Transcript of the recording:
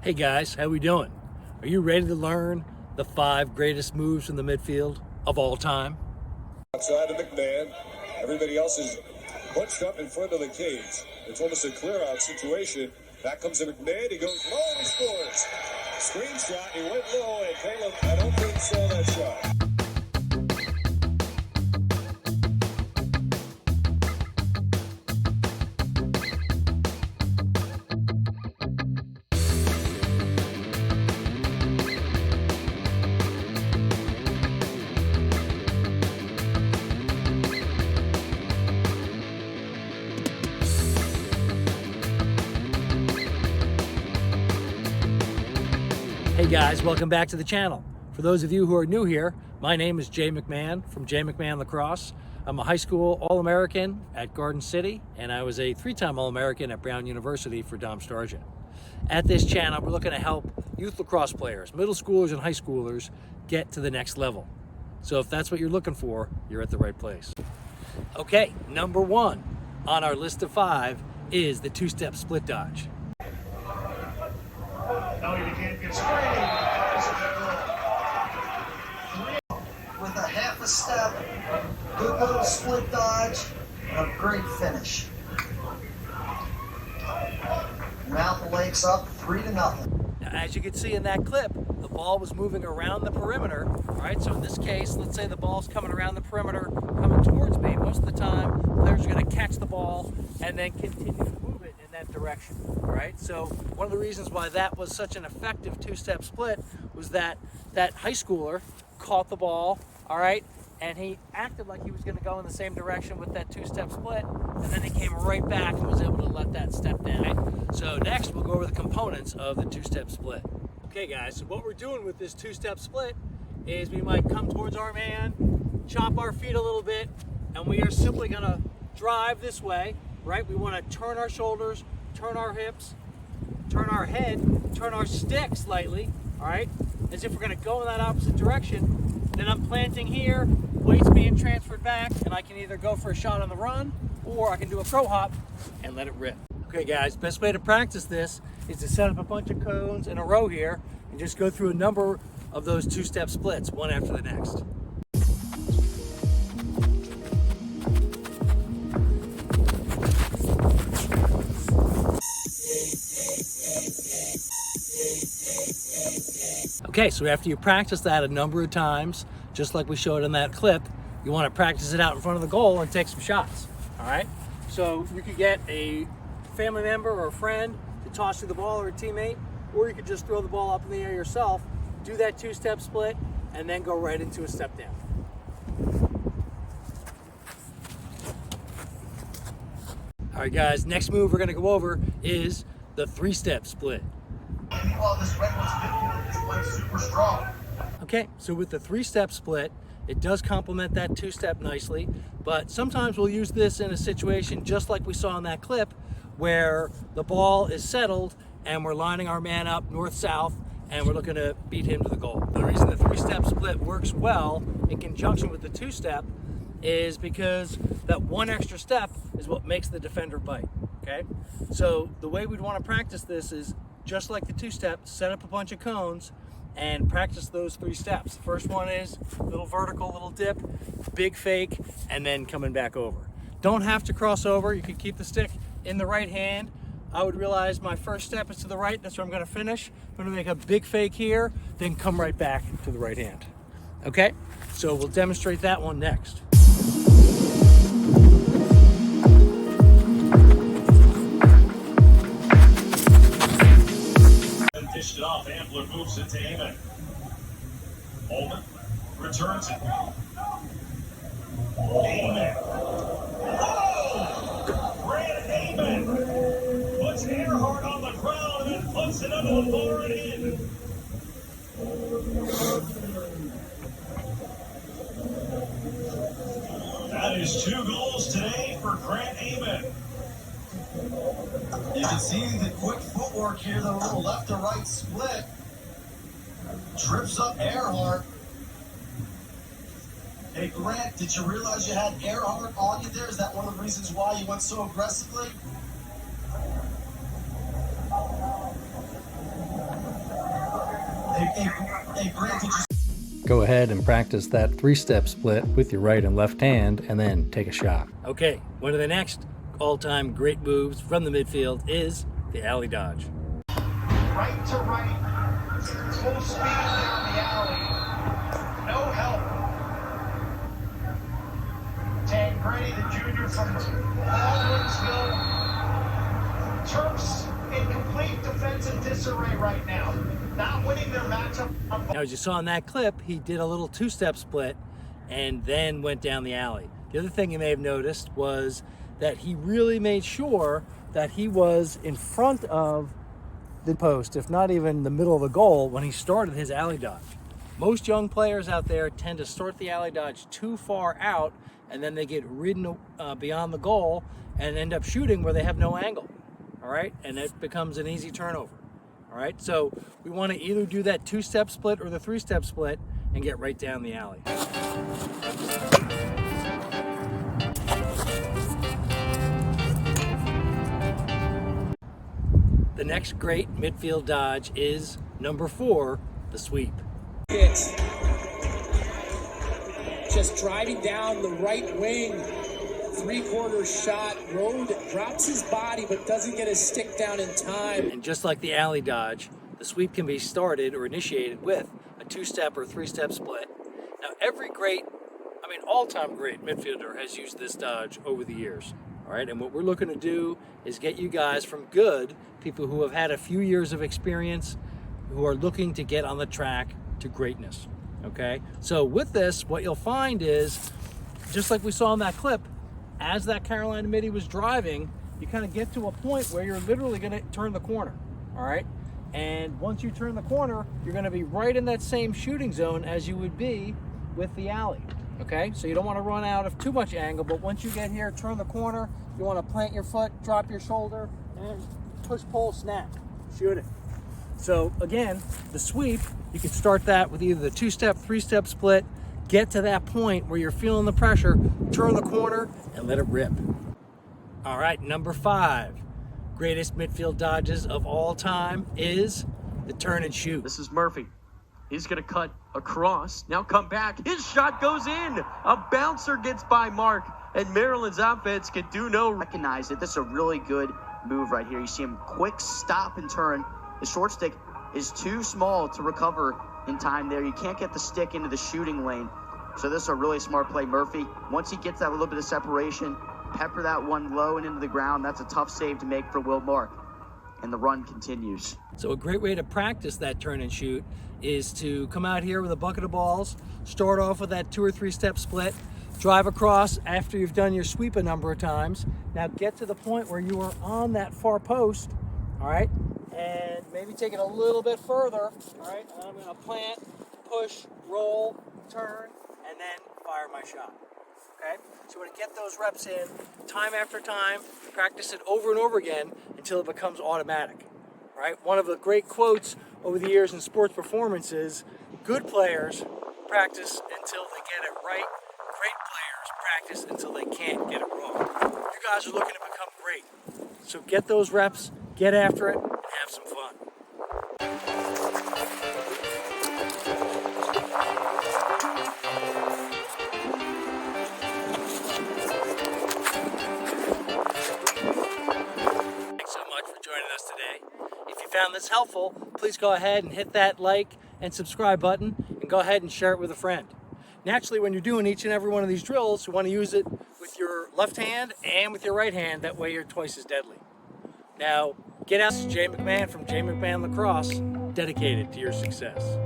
Hey guys, how we doing? Are you ready to learn the 5 greatest moves from the midfield of all time? Outside of McMahon, everybody else is bunched up in front of the cage. It's almost a clear-out situation. Back comes to McMahon. He goes low and he scores. Screen shot. He went low, and Caleb, I don't think saw that shot. Hey guys, welcome back to the channel. For those of you who are new here, my name is Jay McMahon from Jay McMahon Lacrosse. I'm a high school All-American at Garden City, and I was a 3-time All-American at Brown University for Dom Stargent. At this channel, we're looking to help youth lacrosse players, middle schoolers and high schoolers get to the next level. So if that's what you're looking for, you're at the right place. Okay, number 1 on our list of 5 is the 2-step split dodge. No, you can't get with a half a step, good little split dodge, and a great finish. Mountain Lake's up 3-0. Now, as you can see in that clip, the ball was moving around the perimeter. All right, so in this case, let's say the ball's coming around the perimeter, coming towards me. Most of the time, players are going to catch the ball and then continue to move it in that direction. All right, so one of the reasons why that was such an effective 2-step split was that that high schooler caught the ball, all right, and he acted like he was going to go in the same direction with that 2-step split, and then he came right back and was able to let that step down. So next, we'll go over the components of the 2-step split. Okay, guys, so what we're doing with this 2-step split is we might come towards our man, chop our feet a little bit, and we are simply going to drive this way, right? We want to turn our shoulders, turn our hips, turn our head, turn our stick slightly, all right, as if we're going to go in that opposite direction. Then I'm planting here, weight's being transferred back, and I can either go for a shot on the run, or I can do a pro hop and let it rip. Okay guys, best way to practice this is to set up a bunch of cones in a row here and just go through a number of those 2-step splits, one after the next. Okay, so after you practice that a number of times, just like we showed in that clip, you want to practice it out in front of the goal and take some shots, all right? So you could get a family member or a friend to toss you the ball, or a teammate, or you could just throw the ball up in the air yourself, do that 2-step split, and then go right into a step down. All right, guys, next move we're going to go over is the 3-step split. Well, this Redwoods midfield is playing super strong. Okay, so with the 3-step split, it does complement that 2-step nicely, but sometimes we'll use this in a situation just like we saw in that clip where the ball is settled and we're lining our man up north-south and we're looking to beat him to the goal. The reason the 3-step split works well in conjunction with the 2-step is because that one extra step is what makes the defender bite, okay? So the way we'd want to practice this is just like the 2-step, set up a bunch of cones and practice those 3 steps. The first one is little vertical, little dip, big fake, and then coming back over. Don't have to cross over. You can keep the stick in the right hand. I would realize my first step is to the right. That's where I'm going to finish. I'm going to make a big fake here, then come right back to the right hand. Okay, so we'll demonstrate that one next. Dished it off. Ambler moves it to Eamon. Holman returns it. Eamon. Oh! Grant Eamon puts Earhart on the ground and then puts it under the bar and in. That is 2 goals today for Grant Eamon. You can see the quick footwork here, the little left to right split. Trips up Earhart. Hey Grant, did you realize you had Earhart on you there? Is that one of the reasons why you went so aggressively? a great teacher. Go ahead and practice that 3-step split with your right and left hand, and then take a shot. Okay, one of the next all-time great moves from the midfield is the alley dodge. Right to right, full speed down the alley. No help. Tangredi, the junior from Baldwinsville. Terps in complete defensive disarray right now. Not winning their matchup. Now, as you saw in that clip, he did a little 2-step split and then went down the alley. The other thing you may have noticed was that he really made sure that he was in front of the post, if not even the middle of the goal, when he started his alley dodge. Most young players out there tend to start the alley dodge too far out, and then they get ridden beyond the goal and end up shooting where they have no angle. All right, and it becomes an easy turnover. All right, so we want to either do that 2-step split or the 3-step split and get right down the alley. The next great midfield dodge is number 4, the sweep. It's just driving down the right wing, 3-quarter shot. Road drops his body but doesn't get his stick down in time. And just like the alley dodge, the sweep can be started or initiated with a 2-step or 3-step split. Now, every all-time great midfielder has used this dodge over the years. All right, and what we're looking to do is get you guys from good, people who have had a few years of experience, who are looking to get on the track to greatness. Okay, so with this, what you'll find is, just like we saw in that clip, as that Carolina midi was driving, you kind of get to a point where you're literally going to turn the corner. All right, and once you turn the corner, you're going to be right in that same shooting zone as you would be with the alley. Okay, so you don't want to run out of too much angle, but once you get here, turn the corner, you want to plant your foot, drop your shoulder, and push, pull, snap, shoot it. So again, the sweep, you can start that with either the 2-step, 3-step split, get to that point where you're feeling the pressure, turn the corner, and let it rip. All right, number 5, greatest midfield dodges of all time is the turn and shoot. This is Murphy. He's going to cut across. Now come back. His shot goes in. A bouncer gets by Mark, and Maryland's offense can do no. Recognize it. This is a really good move right here. You see him quick stop and turn. The short stick is too small to recover in time there. You can't get the stick into the shooting lane. So this is a really smart play, Murphy. Once he gets that little bit of separation, pepper that one low and into the ground. That's a tough save to make for Will Mark. And the run continues. So a great way to practice that turn and shoot is to come out here with a bucket of balls, start off with that 2 or 3-step split, drive across after you've done your sweep a number of times. Now get to the point where you are on that far post, all right? And maybe take it a little bit further, all right? I'm gonna plant, push, roll, turn, and then fire my shot, okay? So we're gonna get those reps in time after time, practice it over and over again until it becomes automatic, all right? One of the great quotes over the years in sports performance is, good players practice until they get it right. Great players practice until they can't get it wrong. You guys are looking to become great. So get those reps, get after it, and have some fun. Thanks so much for joining us today. If you found this helpful, please go ahead and hit that like and subscribe button, and go ahead and share it with a friend. Naturally, when you're doing each and every one of these drills, you want to use it with your left hand and with your right hand. That way you're twice as deadly. Now, get out. This is Jay McMahon from Jay McMahon Lacrosse, dedicated to your success.